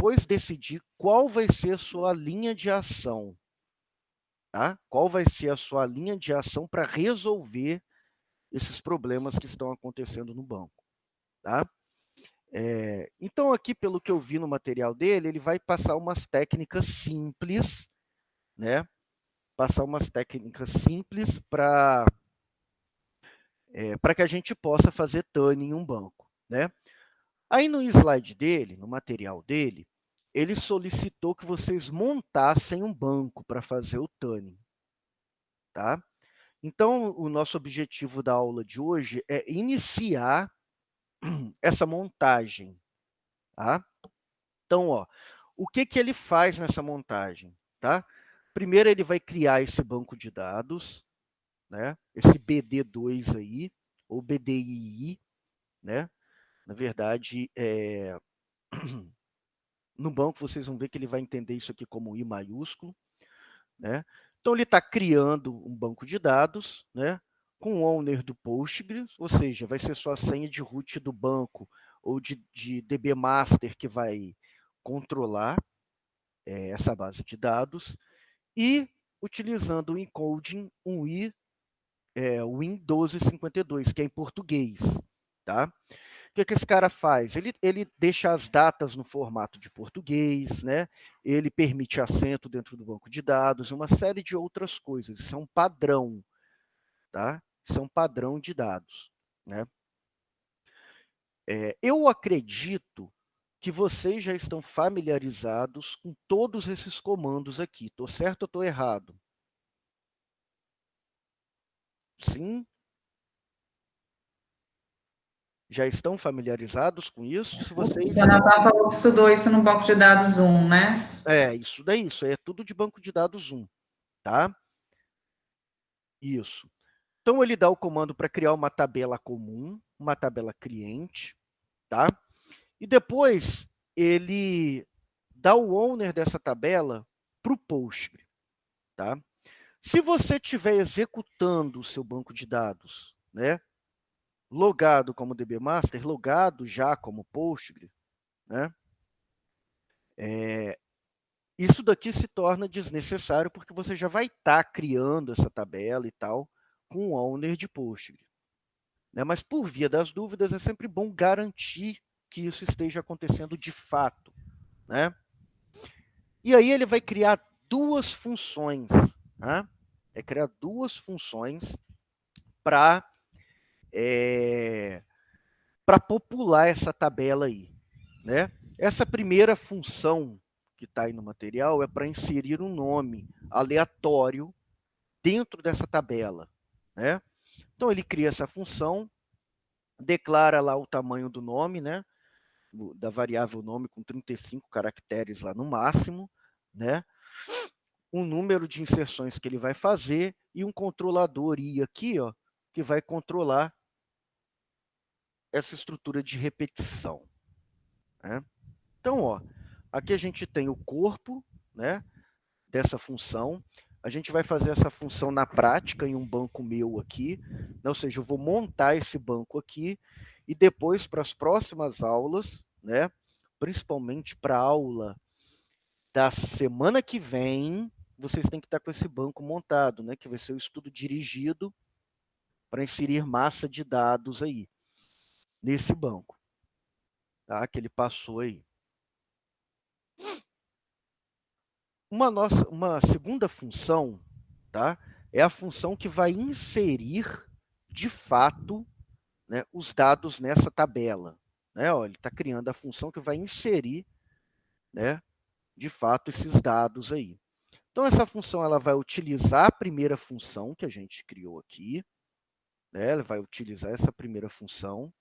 depois decidir qual vai ser a sua linha de ação, tá? Qual vai ser a sua linha de ação para resolver esses problemas que estão acontecendo no banco, tá? Então, aqui, pelo que eu vi no material dele, ele vai passar umas técnicas simples, né? Passar umas técnicas simples para que a gente possa fazer TAN em um banco, né? Aí no slide dele, no material dele, ele solicitou que vocês montassem um banco para fazer o TAN, tá? Então, o nosso objetivo da aula de hoje é iniciar essa montagem, tá? Então, ó, o que ele faz nessa montagem, tá? Primeiro, ele vai criar esse banco de dados, né? Esse BD2 aí, ou BDII, né? Na verdade, no banco vocês vão ver que ele vai entender isso aqui como I maiúsculo, né? Então, ele está criando um banco de dados, né? Com o owner do Postgres, ou seja, vai ser só a senha de root do banco ou de DB master que vai controlar essa base de dados, e utilizando o encoding Win1252, que é em português, tá? O que esse cara faz? Ele deixa as datas no formato de português, né? Ele permite acento dentro do banco de dados, uma série de outras coisas. Isso é um padrão, tá? Isso é um padrão de dados, né? Eu acredito que vocês já estão familiarizados com todos esses comandos aqui. Estou certo ou estou errado? Sim? Já estão familiarizados com isso? Se vocês... O Natal falou que estudou isso no banco de dados 1, né? Isso daí, isso é tudo de banco de dados 1, tá? Isso. Então, ele dá o comando para criar uma tabela comum, uma tabela cliente, tá? E depois, ele dá o owner dessa tabela para o Postgre, tá? Se você estiver executando o seu banco de dados, né, logado como DBmaster, logado já como Postgre, né, isso daqui se torna desnecessário porque você já vai estar criando essa tabela e tal com o owner de Postgre, né? Mas, por via das dúvidas, é sempre bom garantir que isso esteja acontecendo de fato, né? E aí ele vai criar duas funções, né? É criar duas funções para popular essa tabela aí, né? Essa primeira função que está aí no material é para inserir um nome aleatório dentro dessa tabela, né? Então, ele cria essa função, declara lá o tamanho do nome, né? Da variável nome com 35 caracteres lá no máximo, né? Um número de inserções que ele vai fazer e um controlador I aqui, ó, que vai controlar essa estrutura de repetição, né? Então, ó, aqui a gente tem o corpo, né, dessa função. A gente vai fazer essa função na prática em um banco meu aqui, né? Ou seja, eu vou montar esse banco aqui e depois, para as próximas aulas, né, principalmente para a aula da semana que vem, vocês têm que estar com esse banco montado, né, que vai ser o estudo dirigido para inserir massa de dados aí, nesse banco, tá, que ele passou aí. Uma segunda função, tá, é a função que vai inserir, de fato, né, os dados nessa tabela, né? Ó, ele está criando a função que vai inserir, né, de fato, esses dados aí. Então, essa função ela vai utilizar a primeira função que a gente criou aqui, né? Ela vai utilizar essa primeira função,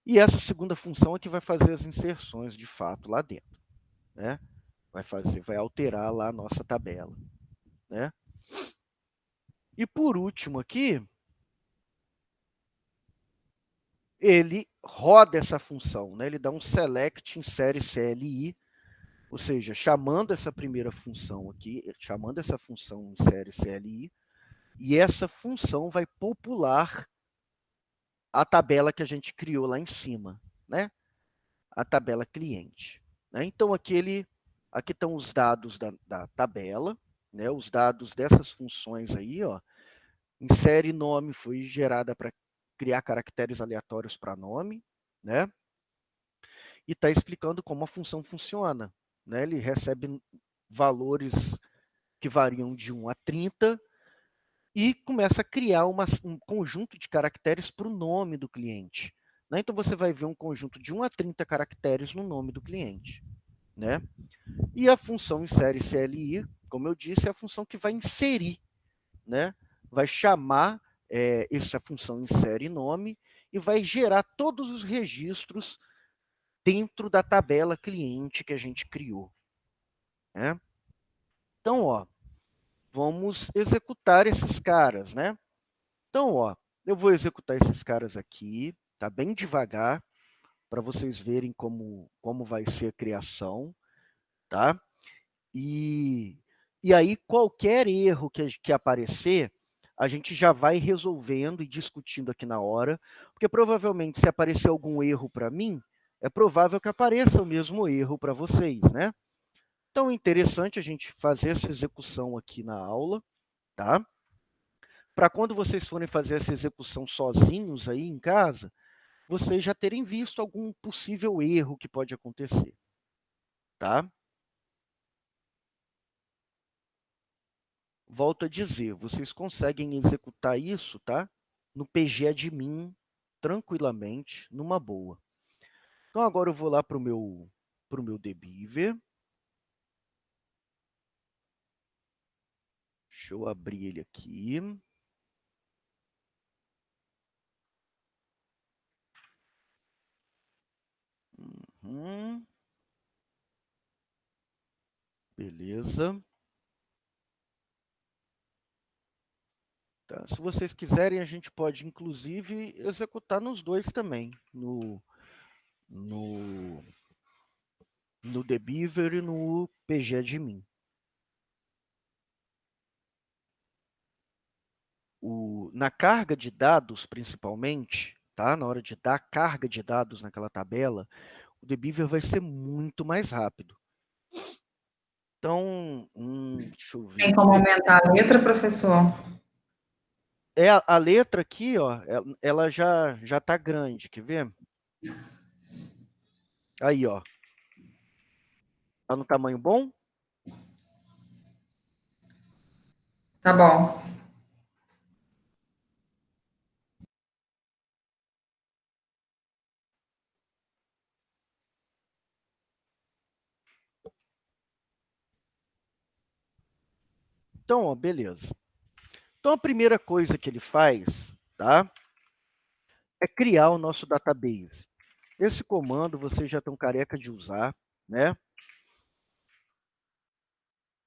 e essa segunda função é que vai fazer as inserções, de fato, lá dentro, né? Vai alterar lá a nossa tabela, né? E, por último aqui, ele roda essa função, né? Ele dá um select insere CLI, ou seja, chamando essa primeira função aqui, chamando essa função insere CLI, e essa função vai popular a tabela que a gente criou lá em cima, né? A tabela cliente. né? Então, aqui estão os dados da tabela, né? Os dados dessas funções aí, ó. Insere nome foi gerada para criar caracteres aleatórios para nome, né? E está explicando como a função funciona, né? Ele recebe valores que variam de 1 a 30 e começa a criar um conjunto de caracteres para o nome do cliente, né? Então, você vai ver um conjunto de 1 a 30 caracteres no nome do cliente, né? E a função insere CLI, como eu disse, é a função que vai inserir, né? Vai chamar essa função insere nome e vai gerar todos os registros dentro da tabela cliente que a gente criou, né? Então, ó, vamos executar esses caras, né? Então, ó, eu vou executar esses caras aqui, tá bem devagar, para vocês verem como vai ser a criação, tá? E aí, qualquer erro que aparecer, a gente já vai resolvendo e discutindo aqui na hora, porque provavelmente, se aparecer algum erro para mim, é provável que apareça o mesmo erro para vocês, né? Então, é interessante a gente fazer essa execução aqui na aula, tá? Para quando vocês forem fazer essa execução sozinhos aí em casa, vocês já terem visto algum possível erro que pode acontecer, tá? Volto a dizer, vocês conseguem executar isso, tá? No pgadmin, tranquilamente, numa boa. Então, agora eu vou lá para o meu dbeaver. Deixa eu abrir ele aqui. Uhum. Beleza. Tá. Se vocês quiserem, a gente pode, inclusive, executar nos dois também, no, no dbeaver e no pgadmin. Na carga de dados, principalmente, tá? Na hora de dar carga de dados naquela tabela, o dbeaver vai ser muito mais rápido. Então, deixa eu ver Tem como aqui. aumentar a letra, professor? A letra aqui, ó, ela já está grande, quer ver? Aí, ó. Tá no tamanho bom? Tá bom. Então, ó, beleza. Então, a primeira coisa que ele faz, tá? É criar o nosso database. Esse comando vocês já estão careca de usar, né?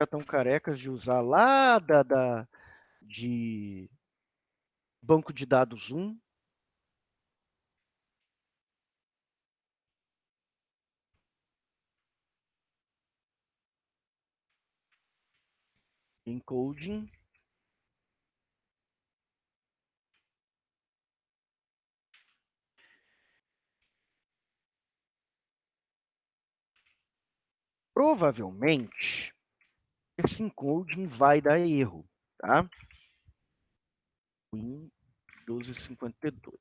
Já estão carecas de usar lá de banco de dados 1. Encoding. Provavelmente, esse encoding vai dar erro, tá? Win 1252.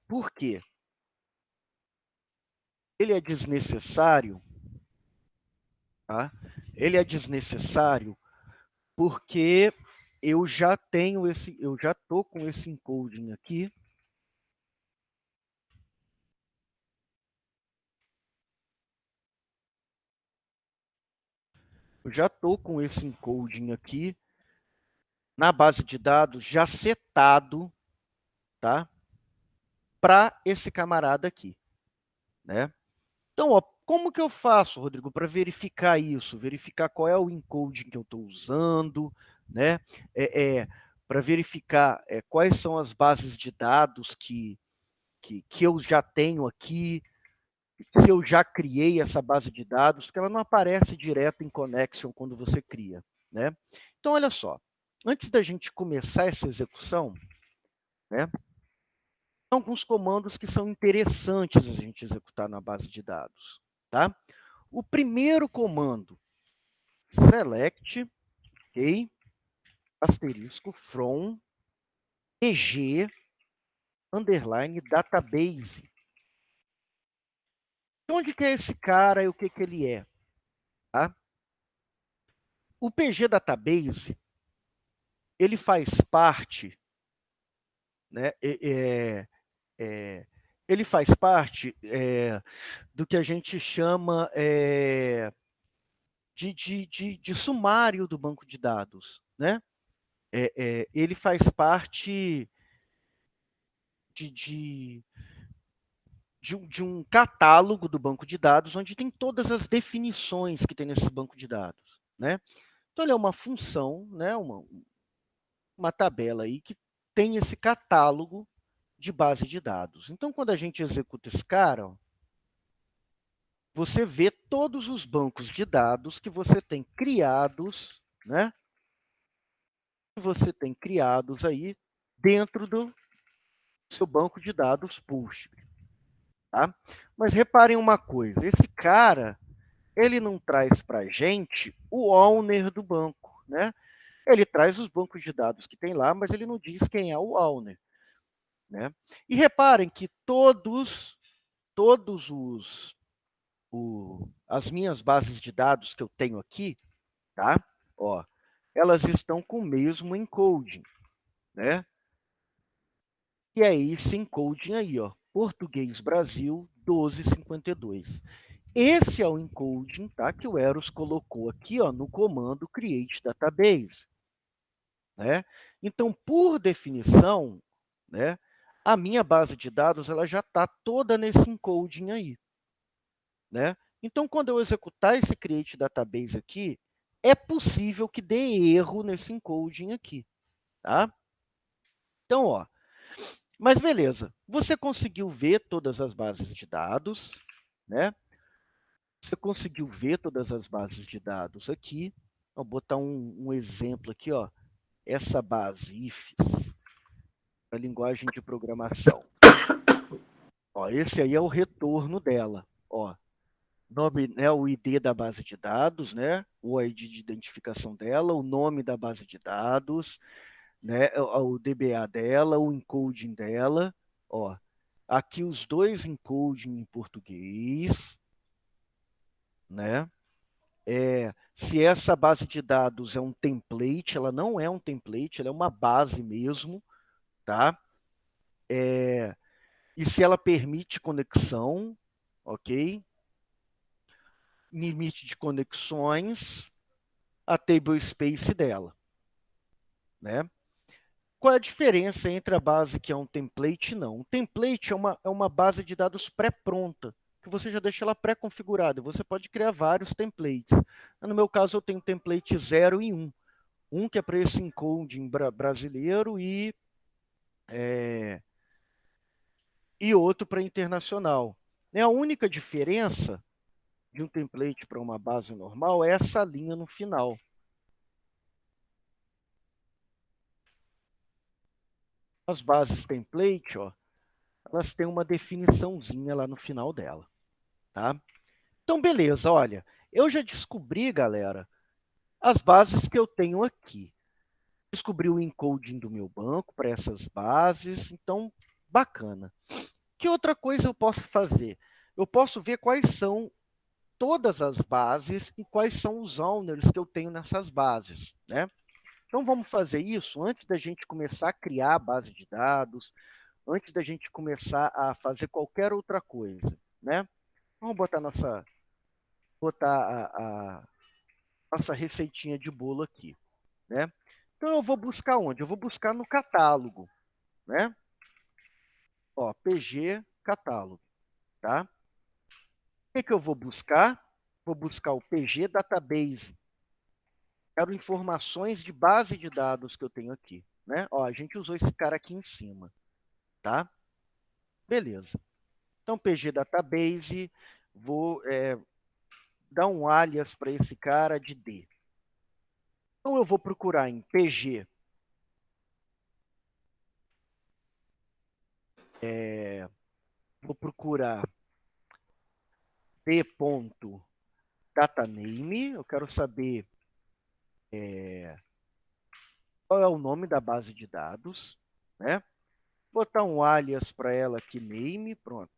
Por quê? Ele é desnecessário, tá? Ele é desnecessário porque eu já estou com esse encoding aqui. Eu já estou com esse encoding aqui na base de dados já setado, tá? Para esse camarada aqui, né? Então, ó, como que eu faço, Rodrigo, para verificar isso? Verificar qual é o encoding que eu estou usando, né? Para verificar quais são as bases de dados que eu já tenho aqui, se eu já criei essa base de dados, porque ela não aparece direto em Connection quando você cria, né? Então, olha só, antes da gente começar essa execução, né, alguns comandos que são interessantes a gente executar na base de dados, tá? O primeiro comando, select, ok, asterisco, from, pg, underline, database. Onde que é esse cara e o que ele é? Tá? O PG Database, ele faz parte, né, ele faz parte do que a gente chama de sumário do banco de dados, né? Ele faz parte de, de, de um catálogo do banco de dados, onde tem todas as definições que tem nesse banco de dados, né? Então, ele é uma função, né, uma tabela aí que tem esse catálogo de base de dados. Então, quando a gente executa esse cara, ó, você vê todos os bancos de dados que você tem criados, né? Que você tem criados aí dentro do seu banco de dados Push, tá? Mas reparem uma coisa, esse cara, ele não traz para a gente o owner do banco, né? Ele traz os bancos de dados que tem lá, mas ele não diz quem é o owner, né? E reparem que todos as minhas bases de dados que eu tenho aqui, tá? Ó, elas estão com o mesmo encoding, né? E é esse encoding aí, ó, Português Brasil 1252. Esse é o encoding, tá, que o Eros colocou aqui, ó, no comando create database, né? Então, por definição, né, a minha base de dados ela já está toda nesse encoding aí, né? Então, quando eu executar esse create database aqui, é possível que dê erro nesse encoding aqui, tá? Então, ó, mas beleza, você conseguiu ver todas as bases de dados, né? Você conseguiu ver todas as bases de dados aqui. Vou botar um exemplo aqui, ó. Essa base IFES, a linguagem de programação. Ó, esse aí é o retorno dela. Ó, nome, né, o ID da base de dados, né? O ID de identificação dela, o nome da base de dados, né? O DBA dela, o encoding dela. Ó, aqui os dois encoding em português, né? Se essa base de dados é um template, ela não é um template, ela é uma base mesmo, tá? E se ela permite conexão, ok? Limite de conexões, a tablespace dela, né? Qual é a diferença entre a base que é um template e não? Um template é uma base de dados pré-pronta, que você já deixa ela pré-configurada. Você pode criar vários templates. No meu caso, eu tenho template 0 e 1. Um que é para esse encoding brasileiro e outro para internacional. A única diferença de um template para uma base normal é essa linha no final. As bases template, ó, elas têm uma definiçãozinha lá no final dela, tá? Então, beleza, olha, eu já descobri, galera, as bases que eu tenho aqui. Descobri o encoding do meu banco para essas bases, então, bacana. Que outra coisa eu posso fazer? Eu posso ver quais são todas as bases e quais são os owners que eu tenho nessas bases, né? Então, vamos fazer isso antes da gente começar a criar a base de dados, antes da gente começar a fazer qualquer outra coisa, né? Vamos botar a nossa receitinha de bolo aqui, né? Então, eu vou buscar onde? Eu vou buscar no catálogo, né? Ó, PG catálogo, tá? O que eu vou buscar? Vou buscar o PG Database. Quero informações de base de dados que eu tenho aqui, né? Ó, a gente usou esse cara aqui em cima, tá? Beleza. Então, PG Database, vou dar um alias para esse cara de D. Então, eu vou procurar em PG, vou procurar D. data name, eu quero saber qual é o nome da base de dados, né? Botar um alias para ela aqui, name, pronto.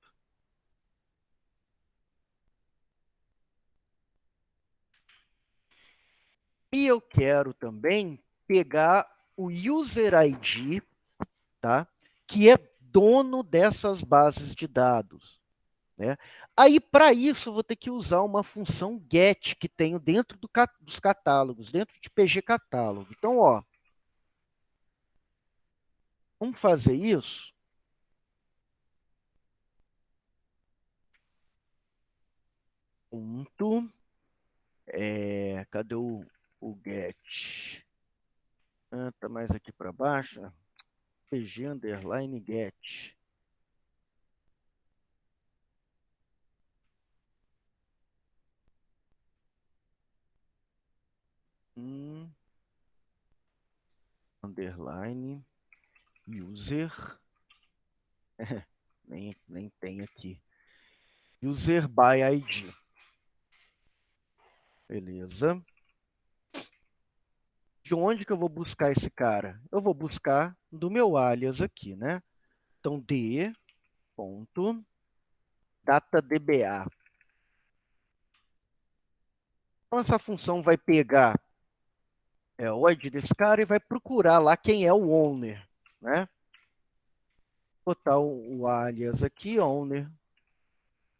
E eu quero também pegar o user ID, tá? Que é dono dessas bases de dados, né? Aí, para isso, eu vou ter que usar uma função get que tenho dentro dos catálogos, dentro de PG Catálogo. Então, ó, vamos fazer isso. Ponto. Cadê o get? Tá mais aqui para baixo. PG underline get. Underline user. Nem tem aqui. User by ID. Beleza. De onde que eu vou buscar esse cara? Eu vou buscar do meu alias aqui, né? Então, d.datadba. Então, essa função vai pegar o ID desse cara e vai procurar lá quem é o owner, né? Botar o alias aqui, owner,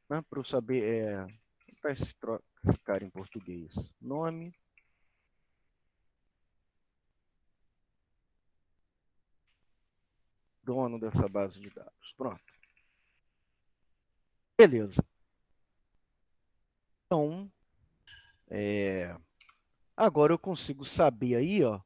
né? Para eu saber, para esse cara em português. Nome. Dono dessa base de dados. Pronto. Beleza. Então, agora eu consigo saber aí, ó.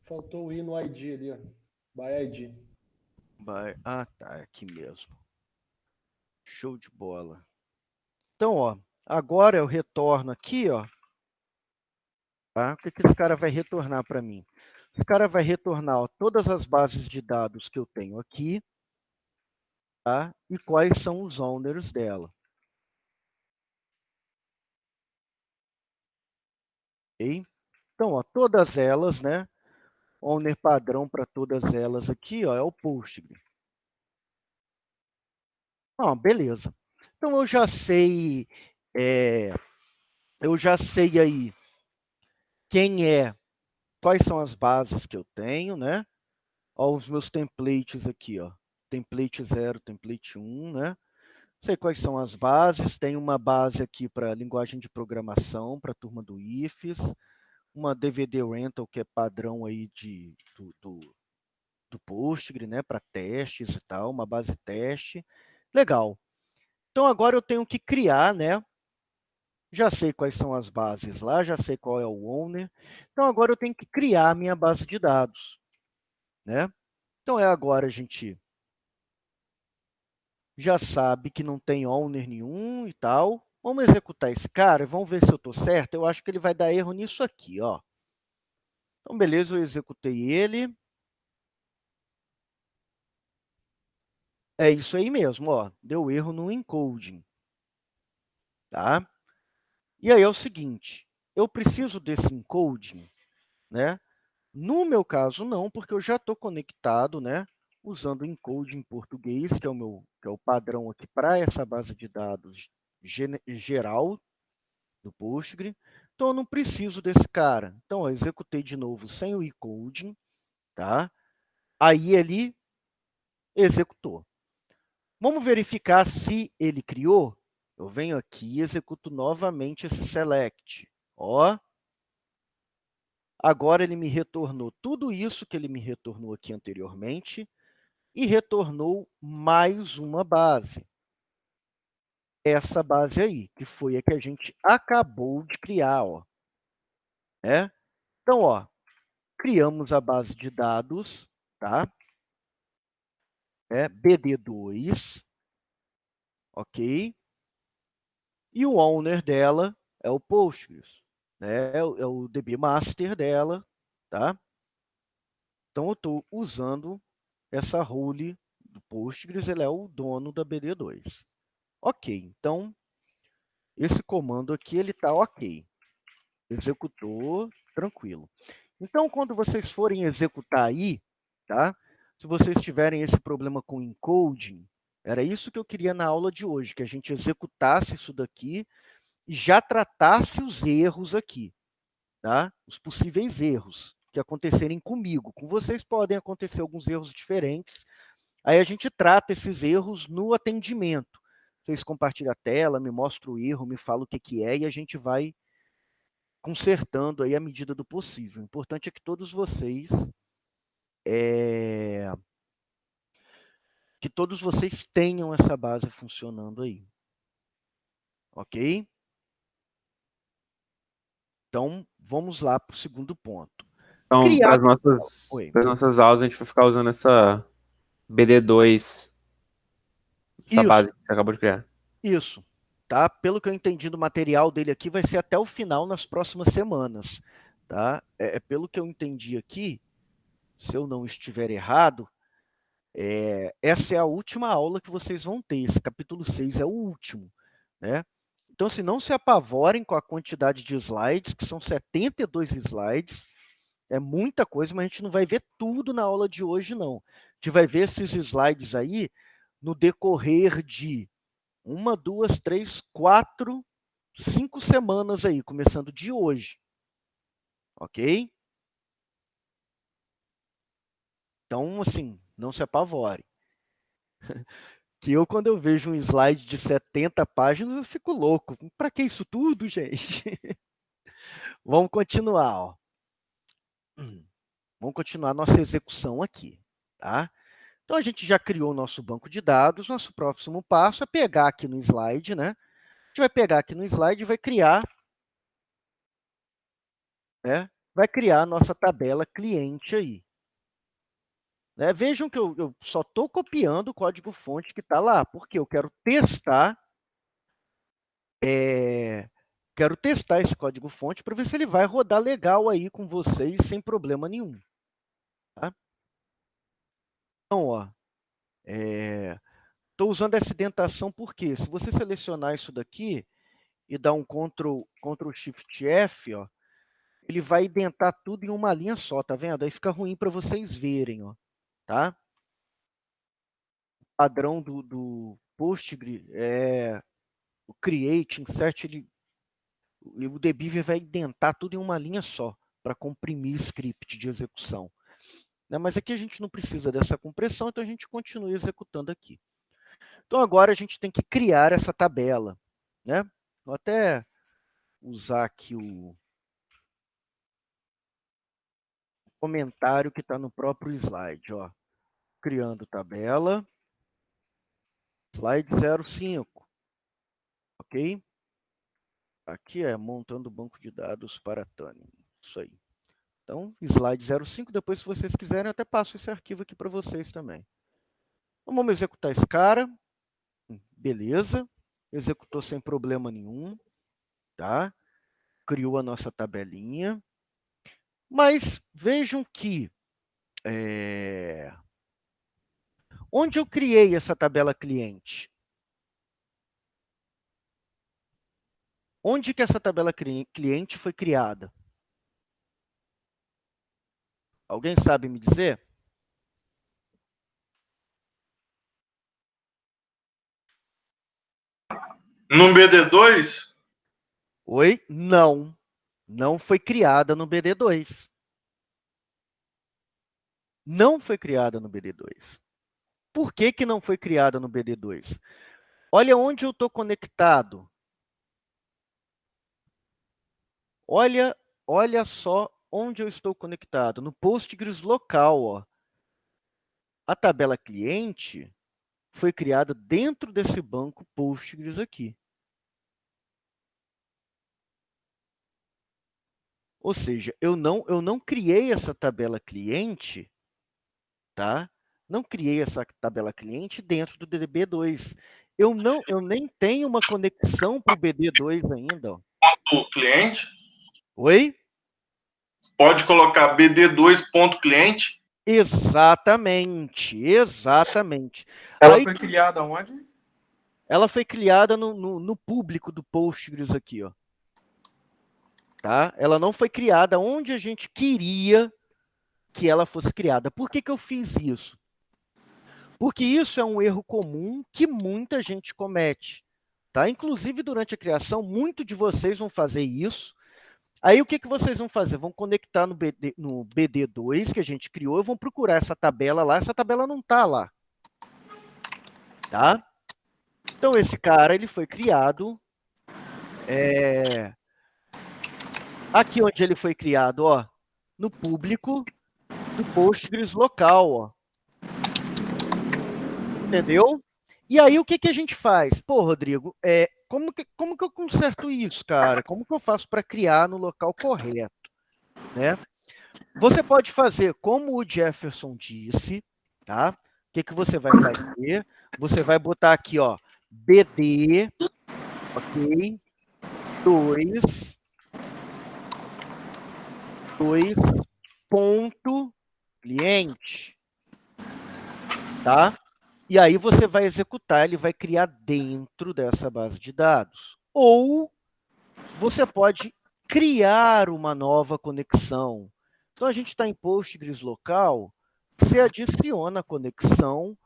Faltou o i no ID ali, ó. By ID. Tá, aqui mesmo. Show de bola. Então, ó, agora eu retorno aqui, ó. Tá? O que esse cara vai retornar para mim? Esse cara vai retornar, ó, todas as bases de dados que eu tenho aqui, tá? E quais são os owners dela. Ok? Então, ó, todas elas, né? Owner padrão para todas elas aqui, ó, é o Postgre. Beleza. Então eu já sei aí quais são as bases que eu tenho, né? Ó, os meus templates aqui, ó. Template 0, template 1, né? Sei quais são as bases. Tem uma base aqui para linguagem de programação, para a turma do IFES. Uma DVD Rental, que é padrão aí do Postgre, né? Para testes e tal. Uma base teste. Legal. Então, agora eu tenho que criar, né? Já sei quais são as bases lá, já sei qual é o owner. Então, agora eu tenho que criar a minha base de dados, né? Então, agora a gente já sabe que não tem owner nenhum e tal. Vamos executar esse cara, vamos ver se eu estou certo. Eu acho que ele vai dar erro nisso aqui, ó. Então, beleza, eu executei ele. É isso aí mesmo, ó. Deu erro no encoding, tá? E aí é o seguinte, eu preciso desse encoding, né? No meu caso, não, porque eu já estou conectado, né? Usando o encoding em português, que é o padrão aqui para essa base de dados geral do Postgre. Então, eu não preciso desse cara. Então, eu executei de novo sem o encoding, tá? Aí ele executou. Vamos verificar se ele criou? Eu venho aqui e executo novamente esse select. Ó, agora ele me retornou tudo isso que ele me retornou aqui anteriormente e retornou mais uma base. Essa base aí, que foi a que a gente acabou de criar, ó. Então, ó, criamos a base de dados, tá? BD2, ok? E o owner dela é o Postgres, né? É o DB master dela, tá? Então, eu estou usando essa role do Postgres, ele é o dono da BD2. Ok, então, esse comando aqui, ele está ok. Executou, tranquilo. Então, quando vocês forem executar aí, tá? Se vocês tiverem esse problema com encoding, era isso que eu queria na aula de hoje, que a gente executasse isso daqui e já tratasse os erros aqui, tá? Os possíveis erros que acontecerem comigo. Com vocês podem acontecer alguns erros diferentes. Aí a gente trata esses erros no atendimento. Vocês compartilham a tela, me mostram o erro, me falam o que é e a gente vai consertando aí à medida do possível. O importante é que todos vocês tenham essa base funcionando aí. Ok? Então, vamos lá para o segundo ponto. Então, para as Oi. nossas aulas, a gente vai ficar usando essa BD2, essa Isso. base que você acabou de criar. Isso. Tá? Pelo que eu entendi do material dele aqui, vai ser até o final nas próximas semanas. Tá? Pelo que eu entendi aqui, se eu não estiver errado, essa é a última aula que vocês vão ter. Esse capítulo 6 é o último. Né? Então, se não se apavorem com a quantidade de slides, que são 72 slides, é muita coisa, mas a gente não vai ver tudo na aula de hoje, não. A gente vai ver esses slides aí no decorrer de 1, 2, 3, 4, 5 semanas aí, começando de hoje. Ok? Então, assim, não se apavore. Que eu, quando eu vejo um slide de 70 páginas, eu fico louco. Para que isso tudo, gente? Vamos continuar, ó. Vamos continuar a nossa execução aqui, tá? Então, a gente já criou o nosso banco de dados. Nosso próximo passo é pegar aqui no slide, né? A gente vai pegar aqui no slide e vai criar, né? Vai criar a nossa tabela cliente aí. Né? Vejam que eu só estou copiando o código-fonte que está lá, porque eu quero testar, esse código-fonte para ver se ele vai rodar legal aí com vocês sem problema nenhum. Tá? Então, ó, estou usando essa indentação porque se você selecionar isso daqui e dar um Ctrl Shift F, ó, ele vai indentar tudo em uma linha só, tá vendo? Aí fica ruim para vocês verem, ó, tá? O padrão do Postgre o create, insert, o dbeaver vai indentar tudo em uma linha só para comprimir script de execução. Né? Mas aqui a gente não precisa dessa compressão, então a gente continua executando aqui. Então agora a gente tem que criar essa tabela. Né? Vou até usar aqui o comentário que está no próprio slide. Ó. Criando tabela, slide 05. Ok? Aqui é montando o banco de dados para Tânia. Isso aí. Então, slide 05, depois, se vocês quiserem, eu até passo esse arquivo aqui para vocês também. Então, vamos executar esse cara. Beleza. Executou sem problema nenhum. Tá? Criou a nossa tabelinha. Mas vejam que onde eu criei essa tabela cliente? Onde que essa tabela cliente foi criada? Alguém sabe me dizer? No BD2? Oi? Não. Não foi criada no BD2. Não foi criada no BD2. Por que que não foi criada no BD2? Olha onde eu estou conectado. Olha só onde eu estou conectado. No Postgres local. Ó. A tabela cliente foi criada dentro desse banco Postgres aqui. Ou seja, eu não criei essa tabela cliente, tá? Não criei essa tabela cliente dentro do DB2. Eu nem tenho uma conexão para o BD2 ainda. Ó. O cliente? Oi? pode colocar BD2.cliente? Exatamente, exatamente. Ela Aí foi criada onde? ela foi criada no público do Postgres aqui, ó. Tá? Ela não foi criada onde a gente queria que ela fosse criada. Por que que eu fiz isso? Porque isso é um erro comum que muita gente comete. Tá? Inclusive, durante a criação, muitos de vocês vão fazer isso. Aí, o que que vocês vão fazer? Vão conectar no BD2 que a gente criou e vão procurar essa tabela lá. Essa tabela não está lá. Tá? Então, esse cara ele foi criado aqui onde ele foi criado, ó, no público do Postgres local, ó. Entendeu? E aí, o que que a gente faz? Pô, Rodrigo, como que eu conserto isso, cara? Como que eu faço para criar no local correto, né? Você pode fazer como o Jefferson disse, tá? O que que você vai fazer? Você vai botar aqui, ó, BD, ok? 2 ponto cliente, tá? E aí você vai executar, ele vai criar dentro dessa base de dados. Ou você pode criar uma nova conexão. Então, a gente está em Postgres local, você adiciona a conexão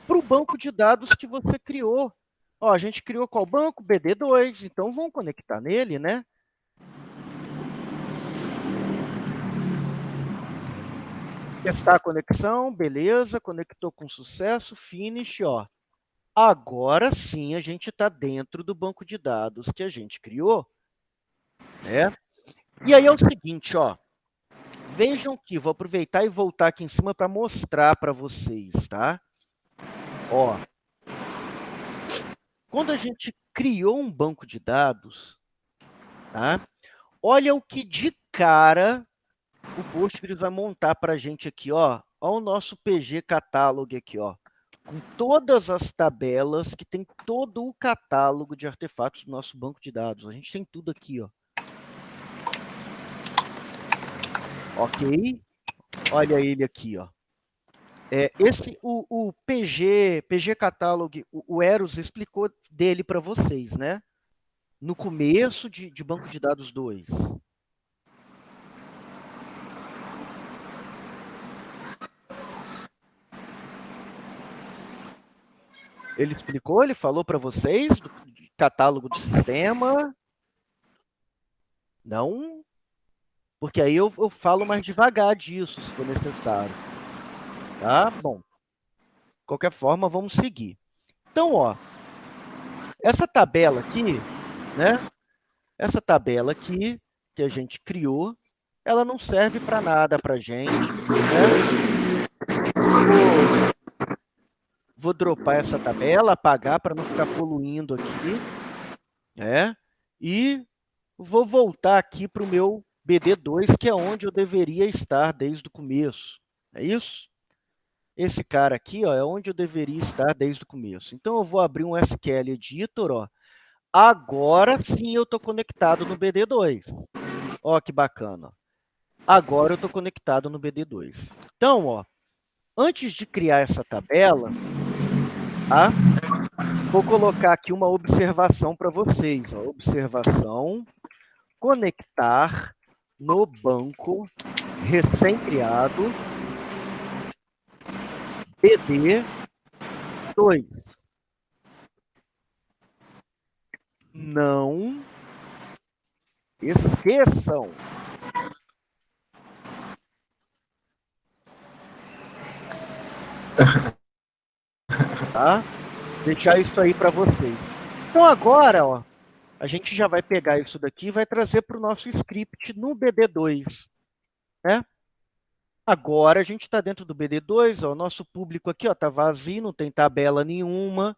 para o banco de dados que você criou. Ó, a gente criou qual banco? BD2, então vamos conectar nele, né? Testar a conexão, beleza, conectou com sucesso, finish, ó. Agora sim a gente está dentro do banco de dados que a gente criou, né? E aí é o seguinte, ó. Vejam que vou aproveitar e voltar aqui em cima para mostrar para vocês, tá? Ó, quando a gente criou um banco de dados, tá? Olha o que de cara o Postgres vai montar para a gente aqui, ó. Olha o nosso PG Catalog aqui, ó. Com todas as tabelas, que tem todo o catálogo de artefatos do nosso banco de dados. A gente tem tudo aqui, ó. Ok? Olha ele aqui, ó. O PG Catalog, o Eros explicou dele para vocês, né? No começo de Banco de Dados 2. Ele explicou, ele falou para vocês do catálogo do sistema? Não? Porque aí eu falo mais devagar disso, se for necessário. Tá? Bom. De qualquer forma, vamos seguir. Então, ó, essa tabela aqui, né? Essa tabela aqui que a gente criou, ela não serve para nada para a gente, né? Vou dropar essa tabela, apagar para não ficar poluindo aqui, né? E vou voltar aqui para o meu BD2, que é onde eu deveria estar desde o começo. É isso? Esse cara aqui, ó, é onde eu deveria estar desde o começo. Então, eu vou abrir um SQL Editor, ó. Agora sim eu estou conectado no BD2. Ó, que bacana. Agora eu estou conectado no BD2. Então, ó, antes de criar essa tabela, tá? Vou colocar aqui uma observação para vocês. Ó. Observação, conectar no banco recém-criado BD2. Não esqueçam. Tá? Deixar isso aí para vocês. Então agora, ó, a gente já vai pegar isso daqui e vai trazer para o nosso script no BD2, né? Agora a gente está dentro do BD2, ó, o nosso público aqui está vazio, não tem tabela nenhuma.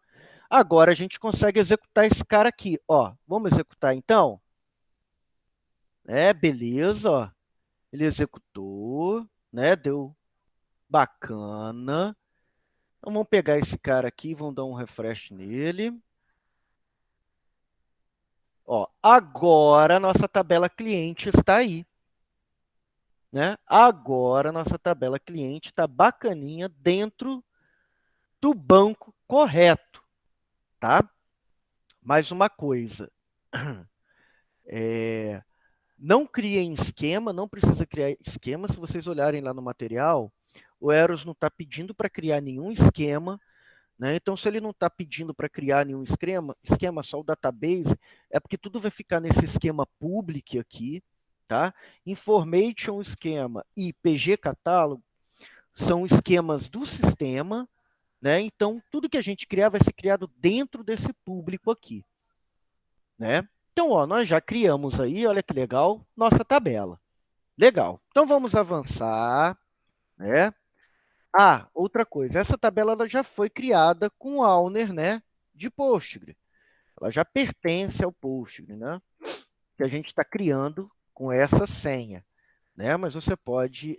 Agora a gente consegue executar esse cara aqui. Ó. Vamos executar então? Beleza. Ó. Ele executou, né? Deu bacana. Então vamos pegar esse cara aqui, vamos dar um refresh nele. Ó, agora a nossa tabela cliente está aí. né? Agora, nossa tabela cliente está bacaninha dentro do banco correto, tá? Mais uma coisa. Não criem esquema, não precisa criar esquema. Se vocês olharem lá no material, o Eros não está pedindo para criar nenhum esquema, né? Então, se ele não está pedindo para criar nenhum esquema, só o database, é porque tudo vai ficar nesse esquema public aqui, tá? Information esquema e PG catálogo são esquemas do sistema, né? Então, tudo que a gente criar vai ser criado dentro desse público aqui, né? Então, ó, nós já criamos aí, olha que legal, nossa tabela. Legal. Então, vamos avançar, né? Ah, outra coisa, essa tabela ela já foi criada com o owner, né, de Postgre. Ela já pertence ao Postgre, né? Que a gente está criando com essa senha, né? Mas você pode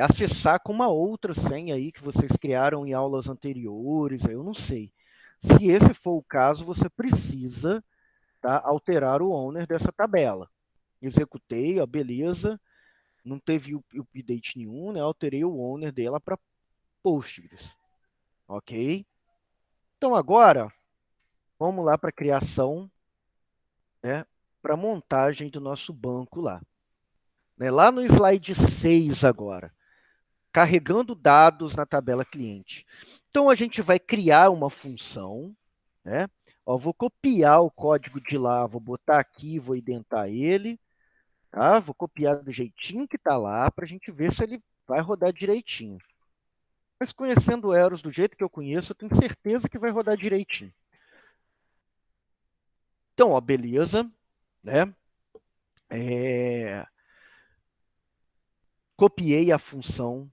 acessar com uma outra senha aí que vocês criaram em aulas anteriores, eu não sei. Se esse for o caso, você precisa, tá, alterar o owner dessa tabela. Executei, ó, beleza, não teve update nenhum, né? Alterei o owner dela para Postgres, ok? Então agora, vamos lá para a criação, né, para montagem do nosso banco lá. Né? Lá no slide 6 agora, carregando dados na tabela cliente. Então, a gente vai criar uma função, né? Ó, vou copiar o código de lá, vou botar aqui, vou identar ele, tá? Vou copiar do jeitinho que está lá, para a gente ver se ele vai rodar direitinho. Mas conhecendo o Eros do jeito que eu conheço, eu tenho certeza que vai rodar direitinho. Então, ó, beleza, né? Copiei a função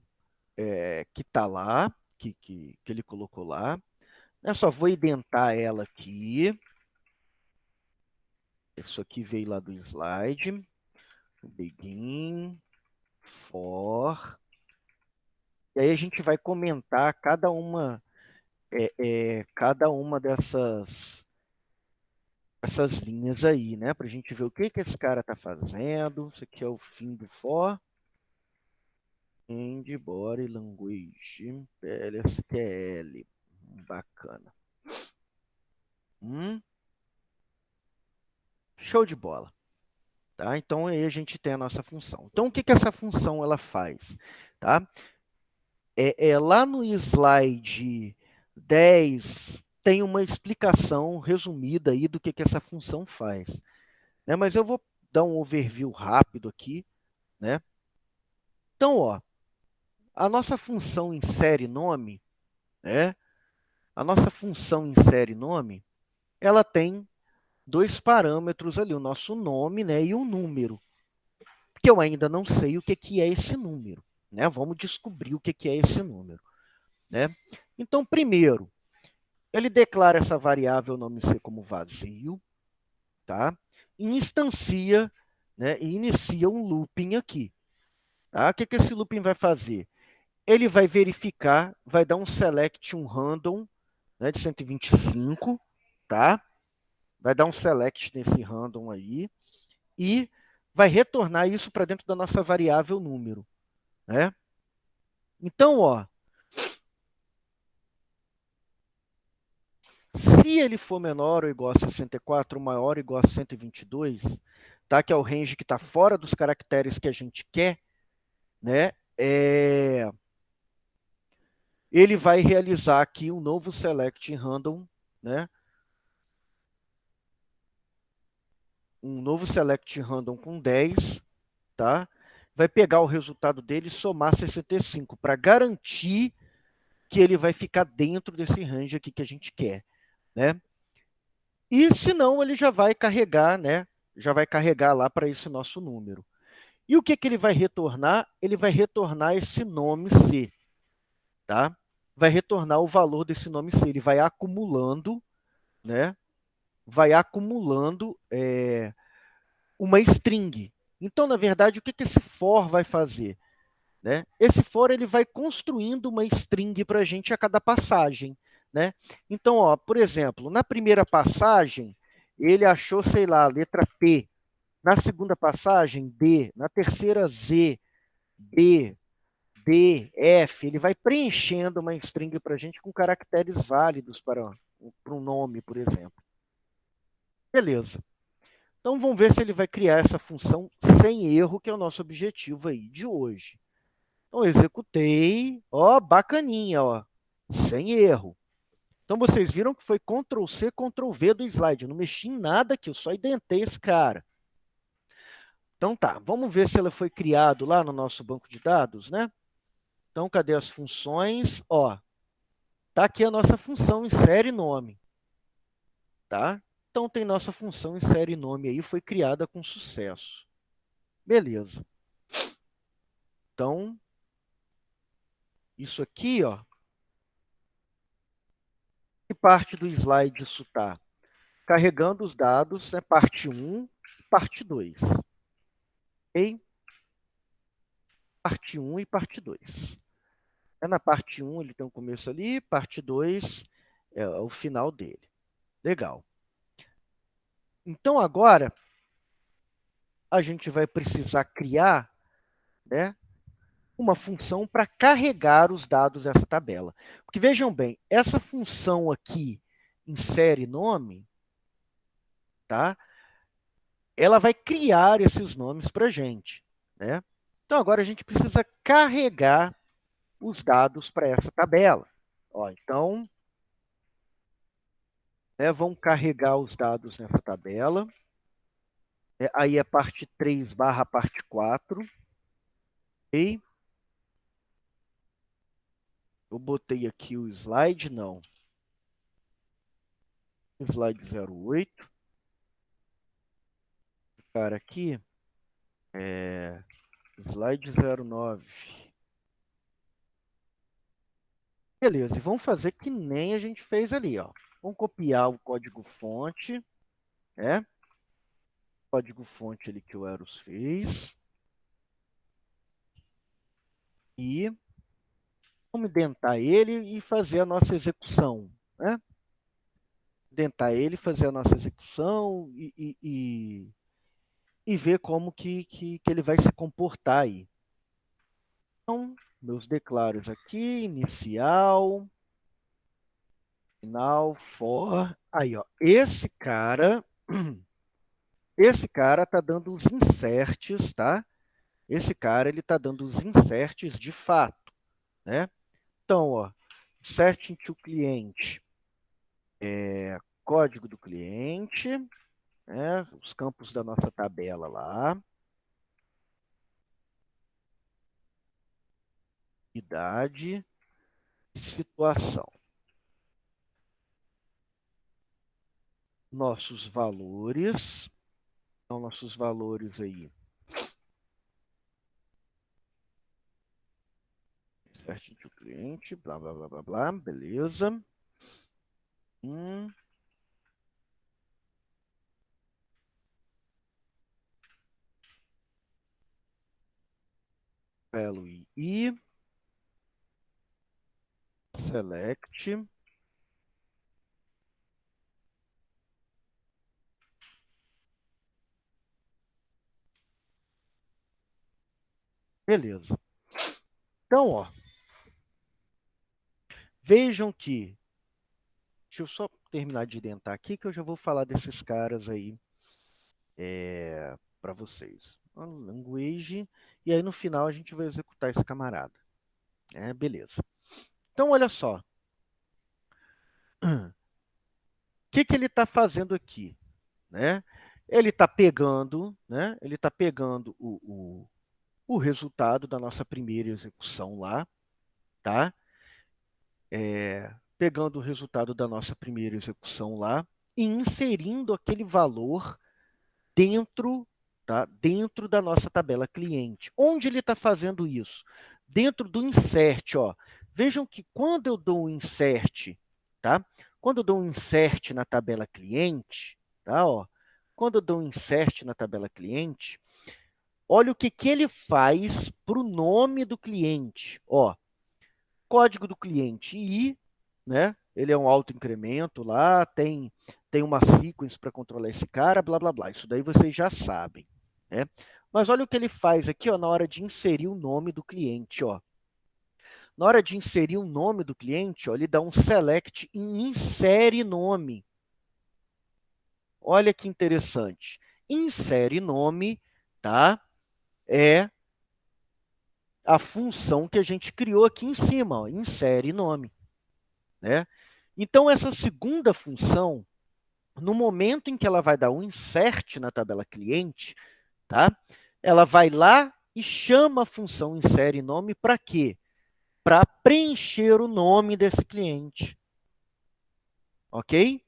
que está lá, que ele colocou lá. Eu só vou identar ela aqui. Isso aqui veio lá do slide. Begin, for. E aí a gente vai comentar cada uma dessas linhas aí, né? Para a gente ver o que esse cara está fazendo. Isso aqui é o fim do for. End body language PLSQL. Bacana. Show de bola. Tá? Então, aí a gente tem a nossa função. Então, o que essa função ela faz? Tá? Lá no slide 10, tem uma explicação resumida aí do que essa função faz. Né? Mas eu vou dar um overview rápido aqui. Né? Então, ó, a nossa função insere nome, né? A nossa função insere nome, ela tem dois parâmetros ali, o nosso nome, né, e um número. Porque eu ainda não sei o que é esse número. Né? Vamos descobrir o que é esse número. Né? Então, primeiro, ele declara essa variável nome C como vazio, tá? E instancia, né, e inicia um looping aqui. Tá? O que esse looping vai fazer? Ele vai verificar, vai dar um select, um random, né, de 125, tá? Vai dar um select nesse random aí e vai retornar isso para dentro da nossa variável número. Né? Então, ó, se ele for menor ou igual a 64, maior ou igual a 122, tá? Que é o range que está fora dos caracteres que a gente quer, né? Ele vai realizar aqui um novo select random, né? Um novo select random com 10, tá? Vai pegar o resultado dele e somar 65 para garantir que ele vai ficar dentro desse range aqui que a gente quer, né? E se não, ele já vai carregar, né? Já vai carregar lá para esse nosso número. E o que ele vai retornar? Ele vai retornar esse nome C, tá? Vai retornar o valor desse nome C. Ele vai acumulando, né? Vai acumulando uma string. Então, na verdade, o que esse for vai fazer? Né? Esse for ele vai construindo uma string para a gente a cada passagem. Né? Então, ó, por exemplo, na primeira passagem, ele achou, sei lá, a letra P. Na segunda passagem, D. Na terceira, Z, B, D, F. Ele vai preenchendo uma string para a gente com caracteres válidos para um nome, por exemplo. Beleza. Então, vamos ver se ele vai criar essa função sem erro, que é o nosso objetivo aí de hoje. Então, executei. Ó, bacaninha, ó. Sem erro. Então, vocês viram que foi Ctrl+C, Ctrl+V do slide. Eu não mexi em nada aqui, eu só identei esse cara. Então, tá. Vamos ver se ela foi criado lá no nosso banco de dados, né? Então, cadê as funções? Ó, tá aqui a nossa função insere nome. Tá? Então, tem nossa função insere nome aí, foi criada com sucesso. Beleza. Então, isso aqui, ó, que parte do slide isso está? Carregando os dados, né, parte 1, parte 2. Ok? Parte 1 e parte 2. Na parte 1 ele tem um começo ali, parte 2 é o final dele. Legal. Então, agora, a gente vai precisar criar, né, uma função para carregar os dados dessa tabela. Porque, vejam bem, essa função aqui, insere nome, tá? Ela vai criar esses nomes para a gente, né? Então, agora a gente precisa carregar os dados para essa tabela. Ó, então, vamos carregar os dados nessa tabela. Aí é parte 3 barra parte 4. Ok? Eu botei aqui o slide, não. Slide 08. Cara, aqui é slide 09. Beleza, e vamos fazer que nem a gente fez ali, ó. Vamos copiar o código-fonte, né? Código-fonte ali que o Eros fez. E vamos identar ele e fazer a nossa execução, né? Identar ele, fazer a nossa execução e ver como que ele vai se comportar aí. Então, meus declaros aqui, inicial, final, for. Aí, ó, esse cara está dando os inserts, tá? Esse cara, ele está dando os inserts de fato, né? Então, ó, insert into cliente, código do cliente, né? Os campos da nossa tabela lá. Idade, situação. Nossos valores. Então, nossos valores aí. Insert into cliente, blá, blá, blá, blá, blá, beleza. Value I. Select. Beleza. Então, ó. Vejam que... Deixa eu só terminar de identar aqui, que eu já vou falar desses caras aí para vocês. Language. E aí, no final, a gente vai executar esse camarada. Beleza. Então, olha só. O que ele está fazendo aqui? Né? Ele está pegando, né? Ele está pegando o resultado da nossa primeira execução lá, tá? Pegando o resultado da nossa primeira execução lá e inserindo aquele valor dentro, tá? Dentro da nossa tabela cliente. Onde ele está fazendo isso? Dentro do insert, ó. Vejam que quando eu dou um insert, tá? Quando eu dou um insert na tabela cliente, tá? Ó, quando eu dou um insert na tabela cliente, olha o que ele faz para o nome do cliente. Ó, código do cliente I, né? Ele é um autoincremento lá, tem uma sequence para controlar esse cara, blá, blá, blá. Isso daí vocês já sabem, né? Mas olha o que ele faz aqui, ó, na hora de inserir o nome do cliente, ó. Na hora de inserir o nome do cliente, ó, ele dá um select em insere nome. Olha que interessante. Insere nome, tá? É a função que a gente criou aqui em cima, ó, insere nome, né? Então, essa segunda função, no momento em que ela vai dar um insert na tabela cliente, tá? Ela vai lá e chama a função insere nome para quê? Para preencher o nome desse cliente. Ok?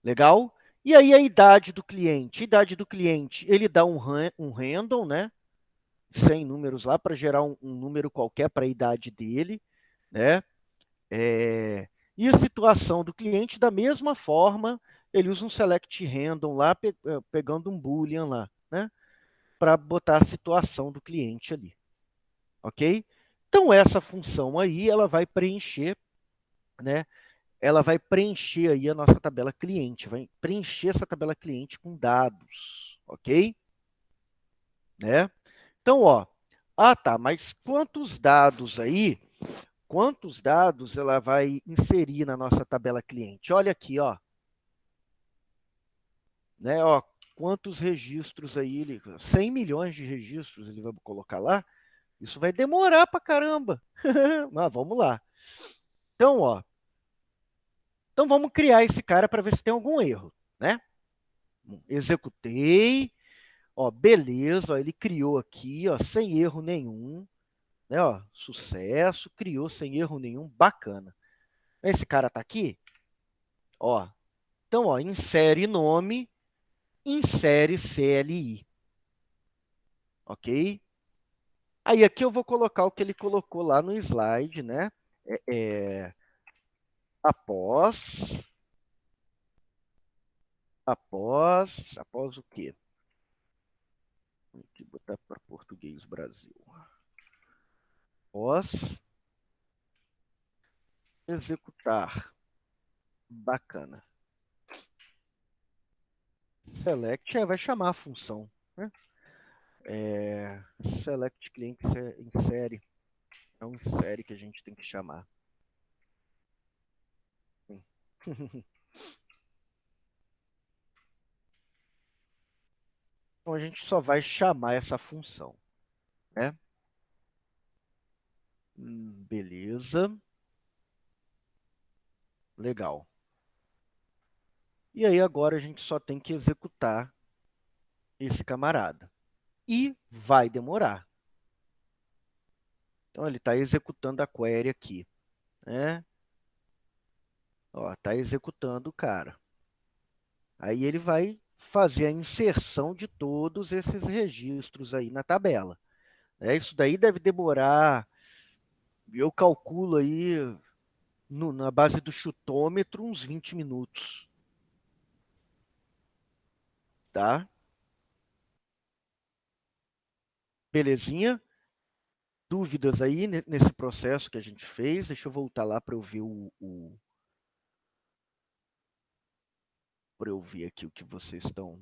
Legal? E aí a idade do cliente? A idade do cliente, ele dá um random, né? 100 números lá para gerar um número qualquer para a idade dele, né? E a situação do cliente, da mesma forma, ele usa um select random lá, pegando um boolean lá, né? Para botar a situação do cliente ali. Ok? Então, essa função aí, ela vai preencher, né? Ela vai preencher aí a nossa tabela cliente, vai preencher essa tabela cliente com dados, ok? Né? Então, ó, tá, mas quantos dados aí, quantos dados ela vai inserir na nossa tabela cliente? Olha aqui, ó. Né, ó, quantos registros aí, 100 milhões de registros ele vai colocar lá, isso vai demorar pra caramba. Mas vamos lá. Então, ó, então vamos criar esse cara para ver se tem algum erro, né? Executei, ó, beleza, ó, ele criou aqui, ó, sem erro nenhum, né, ó, sucesso, criou sem erro nenhum, bacana. Esse cara tá aqui, ó. Então, ó, insere nome, insere CLI. OK? Aí aqui eu vou colocar o que ele colocou lá no slide, né? Após o quê? Vou aqui botar para português Brasil. Após executar. Bacana. Select vai chamar a função, né? Select cliente insere. É um insere que a gente tem que chamar. Então a gente só vai chamar essa função, né? Beleza. Legal. E aí agora a gente só tem que executar esse camarada. E vai demorar. Então ele está executando a query aqui, né? Ó, está executando o cara. Aí ele vai fazer a inserção de todos esses registros aí na tabela. Isso daí deve demorar, eu calculo aí, na base do chutômetro, uns 20 minutos. Tá? Belezinha? Dúvidas aí nesse processo que a gente fez? Deixa eu voltar lá para eu ver para eu ver aqui o que vocês estão...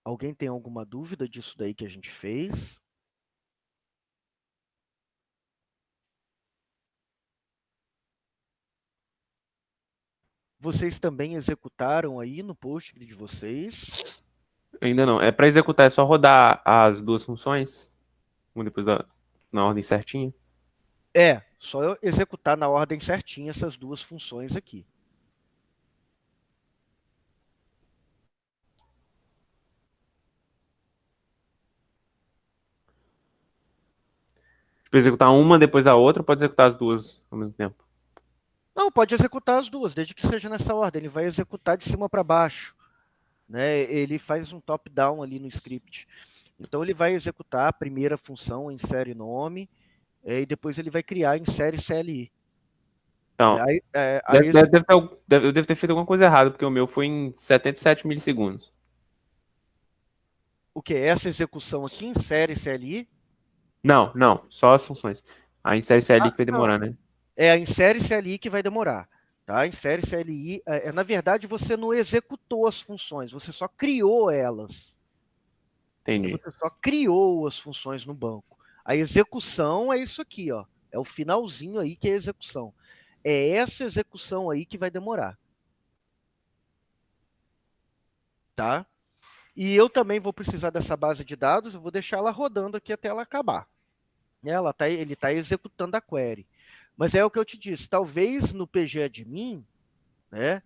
Alguém tem alguma dúvida disso daí que a gente fez? Vocês também executaram aí no Postgre de vocês? Ainda não. É para executar, é só rodar as duas funções? Uma depois na ordem certinha? Só eu executar na ordem certinha essas duas funções aqui. Tipo, executar uma depois a outra, ou pode executar as duas ao mesmo tempo? Não, pode executar as duas, desde que seja nessa ordem. Ele vai executar de cima para baixo, né? Ele faz um top-down ali no script. Então, ele vai executar a primeira função, insere nome, e depois ele vai criar insere CLI. Então, eu devo ter feito alguma coisa errada, porque o meu foi em 77 milissegundos. O que? Essa execução aqui, insere CLI? Não, só as funções. A insere CLI que vai demorar, né? É a insere CLI que vai demorar. Tá? Insere CLI, na verdade, você não executou as funções, você só criou elas. Entendi. Você só criou as funções no banco. A execução é isso aqui, ó. É o finalzinho aí que é a execução. É essa execução aí que vai demorar. Tá? E eu também vou precisar dessa base de dados, eu vou deixar ela rodando aqui até ela acabar. Ele está executando a query. Mas é o que eu te disse, talvez no pgadmin, né?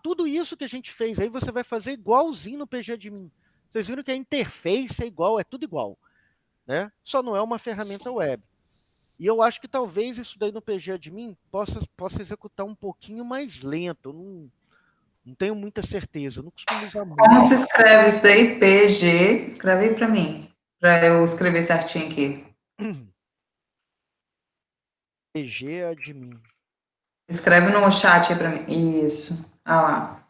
Tudo isso que a gente fez aí você vai fazer igualzinho no pgadmin. Vocês viram que a interface é igual, é tudo igual, né? Só não é uma ferramenta web. E eu acho que talvez isso daí no pgadmin possa executar um pouquinho mais lento. Eu não tenho muita certeza, eu não costumo usar muito. Como se escreve isso daí? PG, escreve aí para mim, para eu escrever certinho aqui. pgadmin. Escreve no chat aí para mim. Isso. Lá.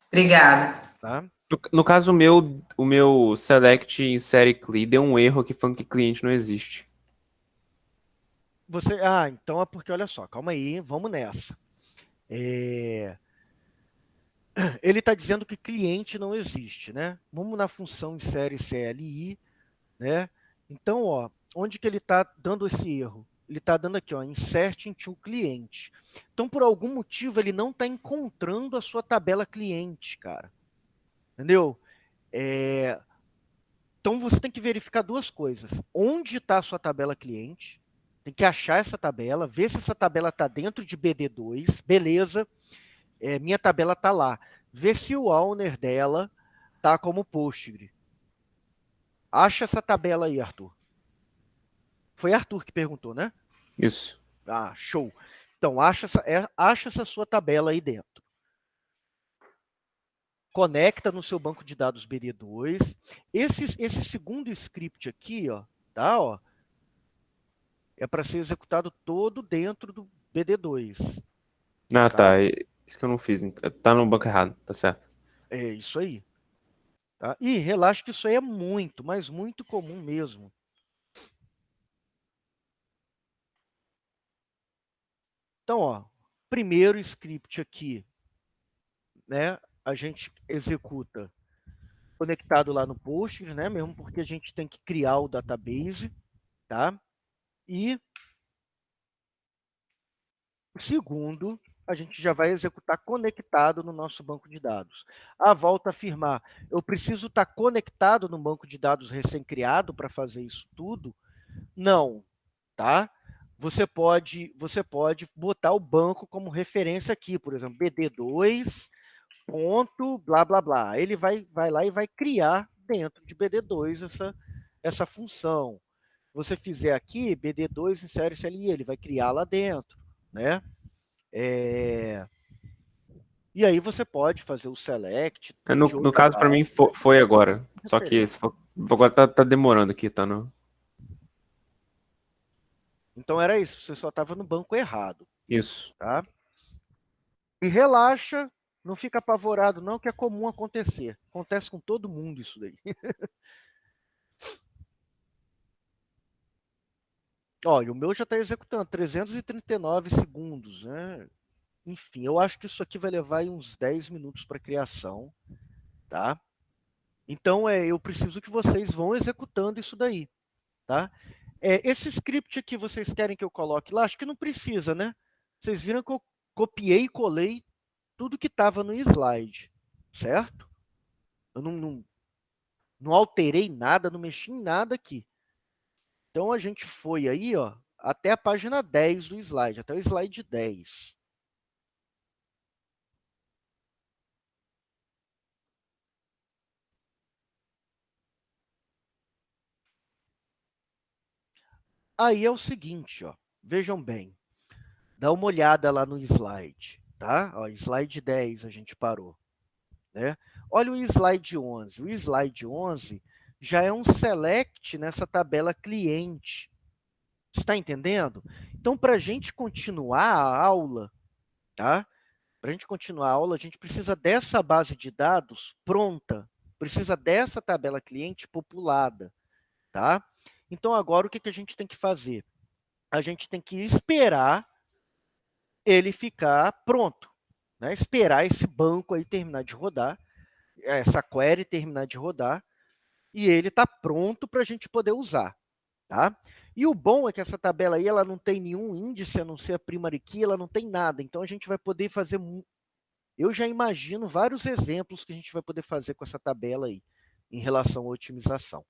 Obrigada. Tá? No caso, o meu select em série CLI deu um erro aqui falando que cliente não existe. Então é porque, olha só, calma aí, vamos nessa. Ele está dizendo que cliente não existe, né? Vamos na função em série CLI, né? Então, ó, onde que ele está dando esse erro? Ele está dando aqui, ó, insert into cliente. Então, por algum motivo, ele não está encontrando a sua tabela cliente, cara. Entendeu? Então, você tem que verificar duas coisas. Onde está a sua tabela cliente? Tem que achar essa tabela, ver se essa tabela está dentro de BD2. Beleza, minha tabela está lá. Vê se o owner dela está como Postgre. Acha essa tabela aí, Arthur. Foi Arthur que perguntou, né? Isso. Show. Então, acha essa sua tabela aí dentro. Conecta no seu banco de dados BD2. Esse segundo script aqui, ó, tá? Ó, é para ser executado todo dentro do BD2. Tá. Isso que eu não fiz. Tá no banco errado, tá certo. É isso aí. Tá? E relaxa que isso aí é muito, mas muito comum mesmo. Então, ó, primeiro script aqui, né? A gente executa conectado lá no Postgres, né? Mesmo porque a gente tem que criar o database, tá? E o segundo, a gente já vai executar conectado no nosso banco de dados. Volta a afirmar, eu preciso estar conectado no banco de dados recém-criado para fazer isso tudo? Não, tá? Você pode botar o banco como referência aqui, por exemplo, BD2, ponto, blá, blá, blá. Ele vai lá e vai criar dentro de BD2 essa função. Se você fizer aqui, BD2 insere CLI, ele vai criar lá dentro, né? E aí você pode fazer o select. No caso, para mim, foi agora. Só que agora tá demorando aqui, tá no... Então era isso, você só estava no banco errado. Isso. Tá? E relaxa, não fica apavorado não, que é comum acontecer. Acontece com todo mundo isso daí. Ó, e o meu já está executando 339 segundos, né? Enfim, eu acho que isso aqui vai levar aí uns 10 minutos para criação, tá? Então, eu preciso que vocês vão executando isso daí, tá? Esse script aqui, vocês querem que eu coloque lá? Acho que não precisa, né? Vocês viram que eu copiei e colei tudo que estava no slide, certo? Eu não alterei nada, não mexi em nada aqui. Então, a gente foi aí, ó, até a página 10 do slide, até o slide 10. Aí é o seguinte, ó, vejam bem, dá uma olhada lá no slide, tá? Ó, slide 10 a gente parou, né? Olha o slide 11. O slide 11 já é um select nessa tabela cliente. Está entendendo? Então, para a gente continuar a aula, tá? Para a gente continuar a aula, a gente precisa dessa base de dados pronta, precisa dessa tabela cliente populada, tá? Então, agora o que a gente tem que fazer? A gente tem que esperar ele ficar pronto, né? Esperar esse banco aí terminar de rodar, essa query terminar de rodar, e ele está pronto para a gente poder usar. Tá? E o bom é que essa tabela aí ela não tem nenhum índice, a não ser a primary key, ela não tem nada. Então a gente vai poder fazer... Eu já imagino vários exemplos que a gente vai poder fazer com essa tabela aí, em relação à otimização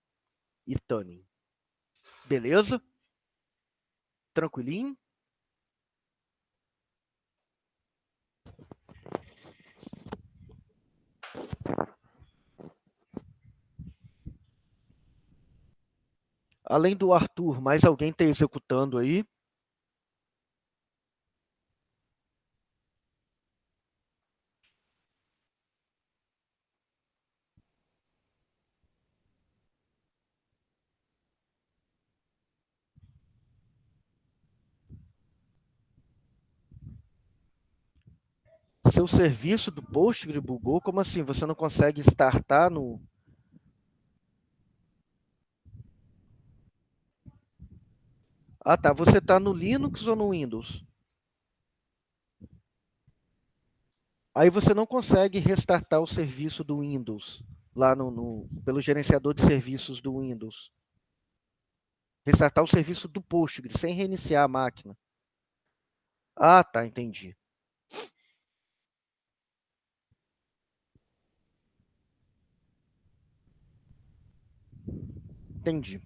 e tuning. Beleza? Tranquilinho? Além do Arthur, mais alguém está executando aí? Seu serviço do Postgre bugou? Como assim? Você não consegue startar no... Ah, tá. Você está no Linux ou no Windows? Aí você não consegue restartar o serviço do Windows, lá pelo gerenciador de serviços do Windows. Restartar o serviço do Postgre, sem reiniciar a máquina. Ah, tá, entendi. Entendi.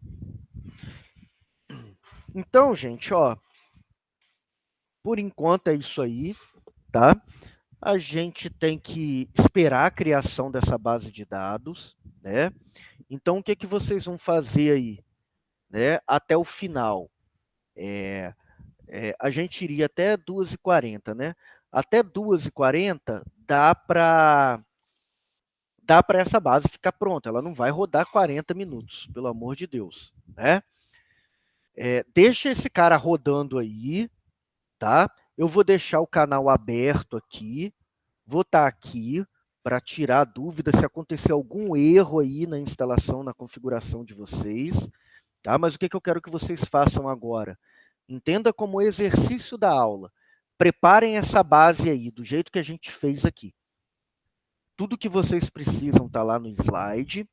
Então, gente, ó, por enquanto é isso aí, tá? A gente tem que esperar a criação dessa base de dados, né? Então, o que que vocês vão fazer aí, né? Até o final. A gente iria até 2h40, né? Até 2h40 dá para essa base ficar pronta. Ela não vai rodar 40 minutos, pelo amor de Deus, né? Deixa esse cara rodando aí, tá? Eu vou deixar o canal aberto aqui, vou estar aqui para tirar dúvida se acontecer algum erro aí na instalação, na configuração de vocês, tá? Mas o que eu quero que vocês façam agora? Entenda como exercício da aula. Preparem essa base aí, do jeito que a gente fez aqui. Tudo que vocês precisam está lá no slide,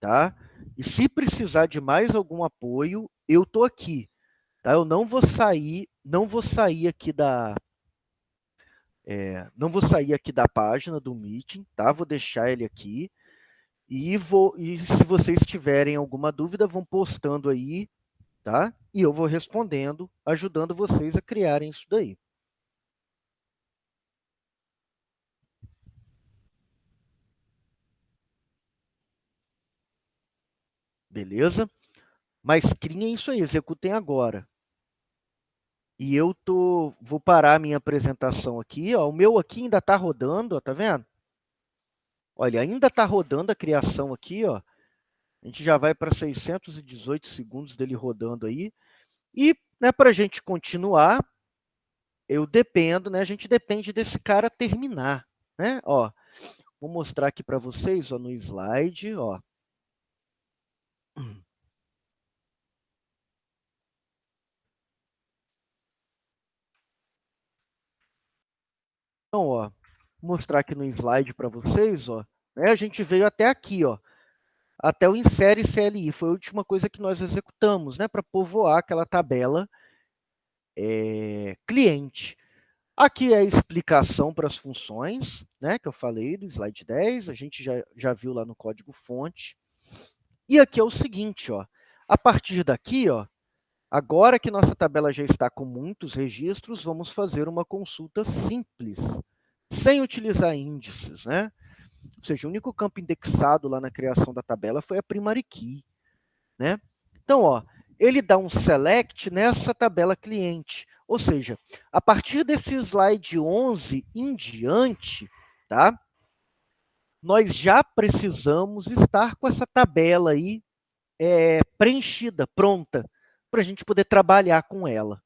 tá? E se precisar de mais algum apoio, eu estou aqui, tá? Eu não vou sair aqui não vou sair aqui da página do Meeting, tá? Vou deixar ele aqui e se vocês tiverem alguma dúvida, vão postando aí, tá? E eu vou respondendo, ajudando vocês a criarem isso daí. Beleza? Mas criem isso aí, executem agora. E eu vou parar a minha apresentação aqui, ó. O meu aqui ainda está rodando, ó, tá vendo? Olha, ainda está rodando a criação aqui, ó. A gente já vai para 618 segundos dele rodando aí. E, né, para a gente continuar, né? A gente depende desse cara terminar, né? Ó, vou mostrar aqui para vocês, ó, no slide, ó. Então, ó, vou mostrar aqui no slide para vocês, ó. Né, a gente veio até aqui, ó. Até o insere CLI, foi a última coisa que nós executamos, né, para povoar aquela tabela cliente. Aqui é a explicação para as funções, né, que eu falei do slide 10, a gente já viu lá no código-fonte. E aqui é o seguinte, ó, a partir daqui, ó, agora que nossa tabela já está com muitos registros, vamos fazer uma consulta simples, sem utilizar índices, né? Ou seja, o único campo indexado lá na criação da tabela foi a primary key, né? Então, ó, ele dá um select nessa tabela cliente. Ou seja, a partir desse slide 11 em diante, tá? Nós já precisamos estar com essa tabela aí preenchida, pronta, para a gente poder trabalhar com ela.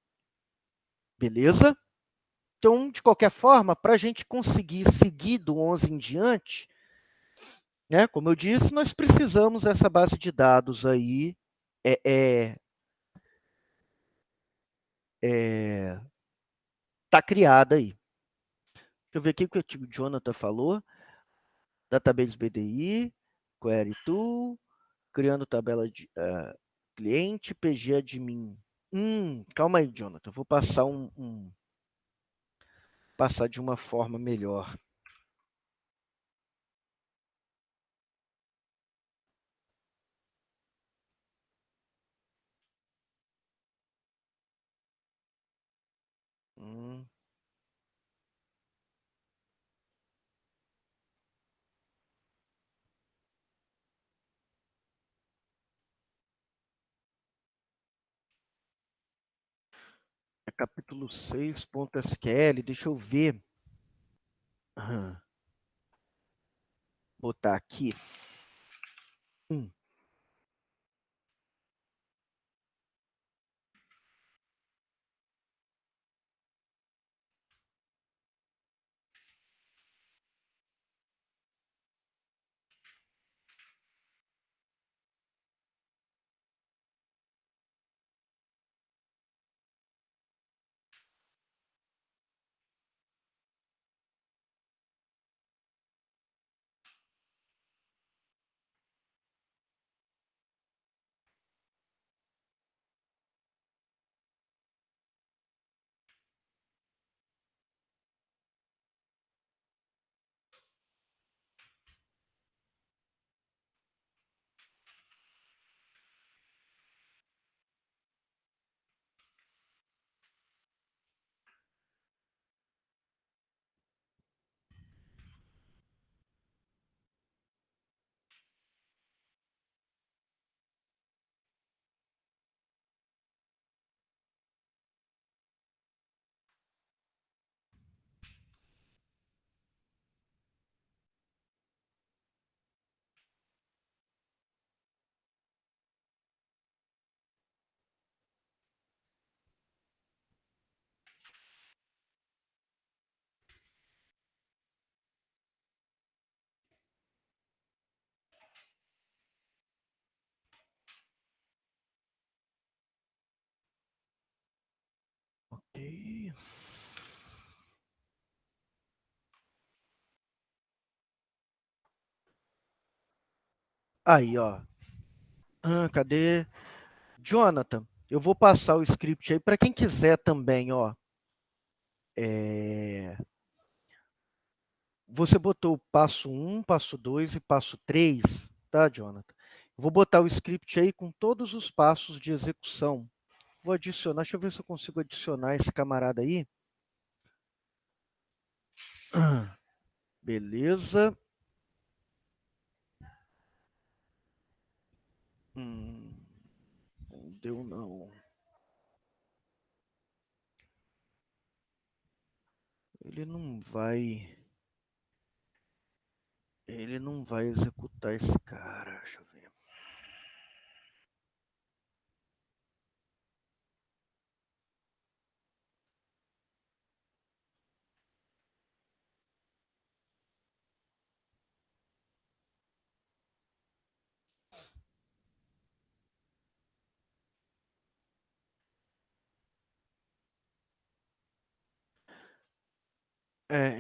Beleza? Então, de qualquer forma, para a gente conseguir seguir do 11 em diante, né, como eu disse, nós precisamos dessa base de dados aí tá criada aí. eu ver aqui o que o Jonathan falou. Database BDI, Query Tool, criando tabela de cliente, PG admin. Calma aí, Jonathan. Eu vou passar passar de uma forma melhor. É capítulo 6.SQL, deixa eu ver. Botar aqui. Ok. Aí, ó. Cadê? Jonathan, eu vou passar o script aí para quem quiser também, ó. Você botou o passo 1, passo 2 e passo 3, tá, Jonathan? Eu vou botar o script aí com todos os passos de execução. Vou adicionar, deixa eu ver se eu consigo adicionar esse camarada aí. Beleza. Não deu não. Ele não vai executar esse cara. Deixa eu ver.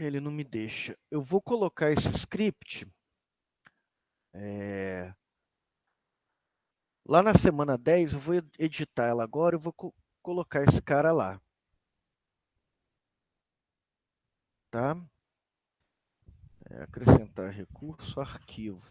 Ele não me deixa. Eu vou colocar esse script lá na semana 10, eu vou editar ela agora, eu vou colocar esse cara lá. Tá? Acrescentar recurso, arquivo.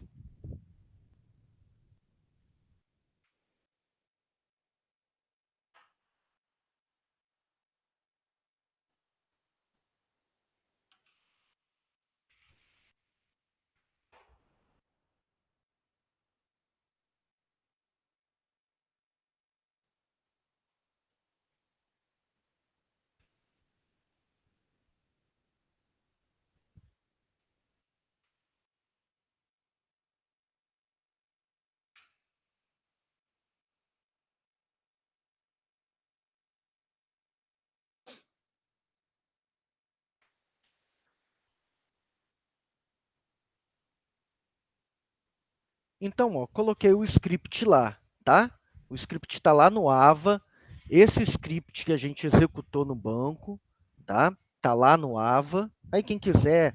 Então, ó, coloquei o script lá, tá? O script está lá no Ava. Esse script que a gente executou no banco, tá? tá lá no AVA. Aí quem quiser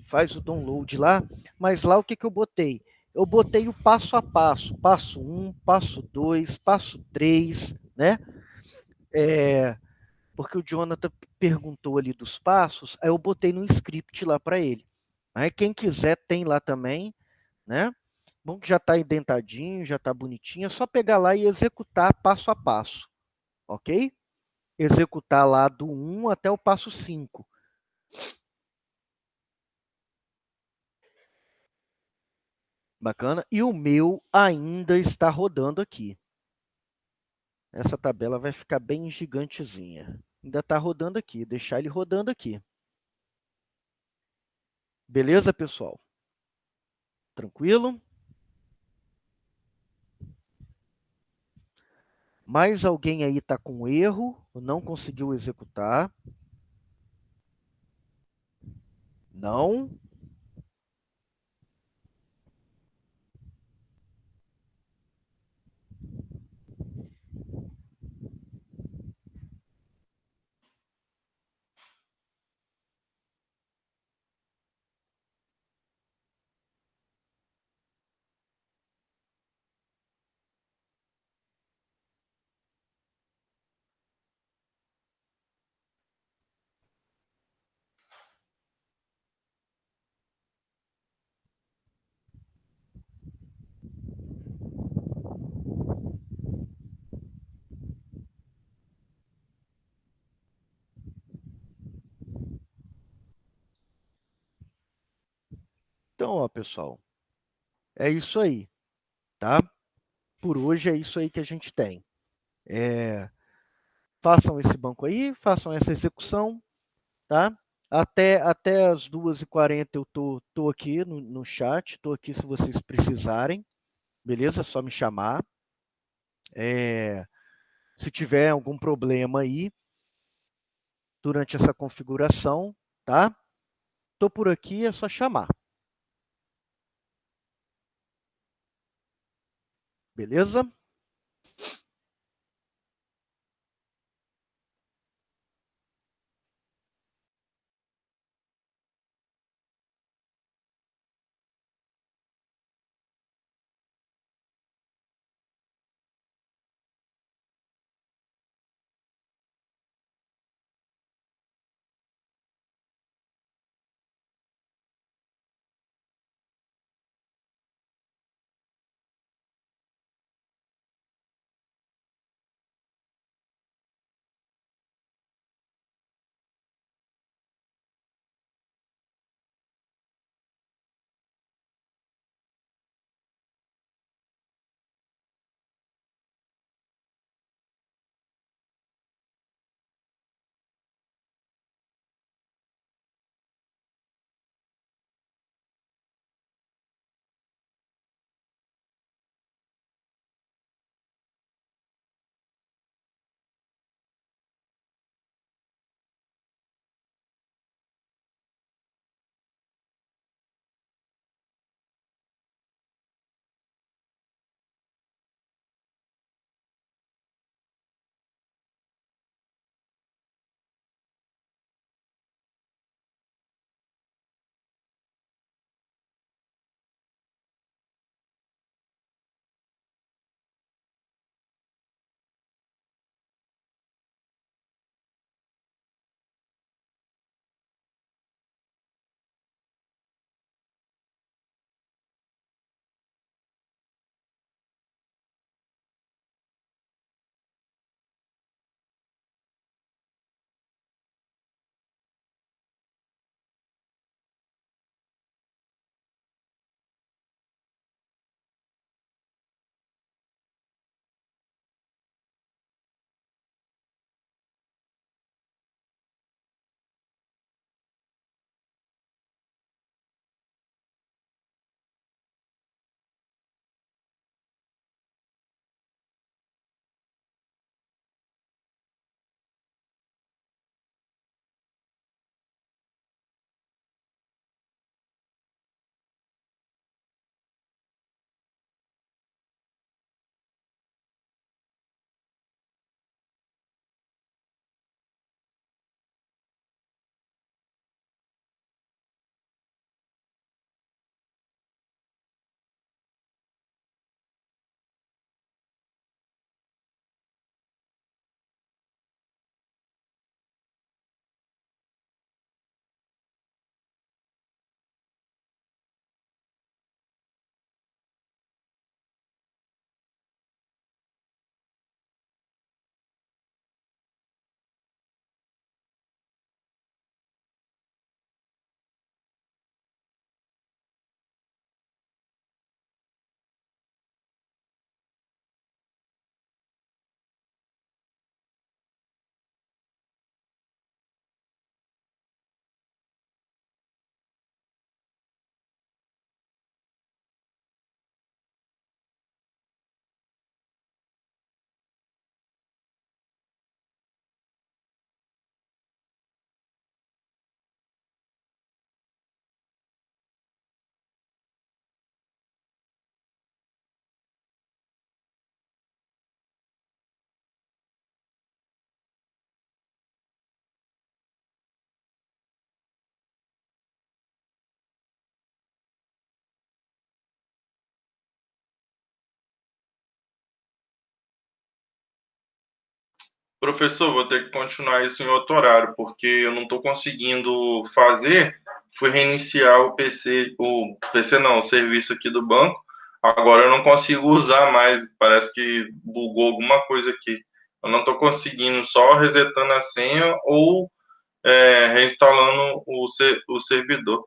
faz o download lá, mas lá o que eu botei? Eu botei o passo a passo, passo 1, passo 2, passo 3, né? Porque o Jonathan perguntou ali dos passos, aí eu botei no script lá para ele. Aí quem quiser tem lá também, né? Bom que já está indentadinho, já está bonitinho, é só pegar lá e executar passo a passo, ok? Executar lá do 1 até o passo 5. Bacana. E o meu ainda está rodando aqui. Essa tabela vai ficar bem gigantezinha. Ainda está rodando aqui, deixar ele rodando aqui. Beleza, pessoal? Tranquilo? Mais alguém aí está com erro, não conseguiu executar? Não? Então, ó, pessoal, é isso aí, tá? Por hoje é isso aí que a gente tem. Façam esse banco aí, façam essa execução, tá? Até as 2h40 eu tô aqui no chat, estou aqui se vocês precisarem, beleza? É só me chamar. Se tiver algum problema aí durante essa configuração, tá? Estou por aqui, é só chamar. Beleza? Professor, vou ter que continuar isso em outro horário, porque eu não estou conseguindo fazer. Fui reiniciar o PC não, o serviço aqui do banco. Agora eu não consigo usar mais, parece que bugou alguma coisa aqui. Eu não estou conseguindo, só resetando a senha ou reinstalando o servidor.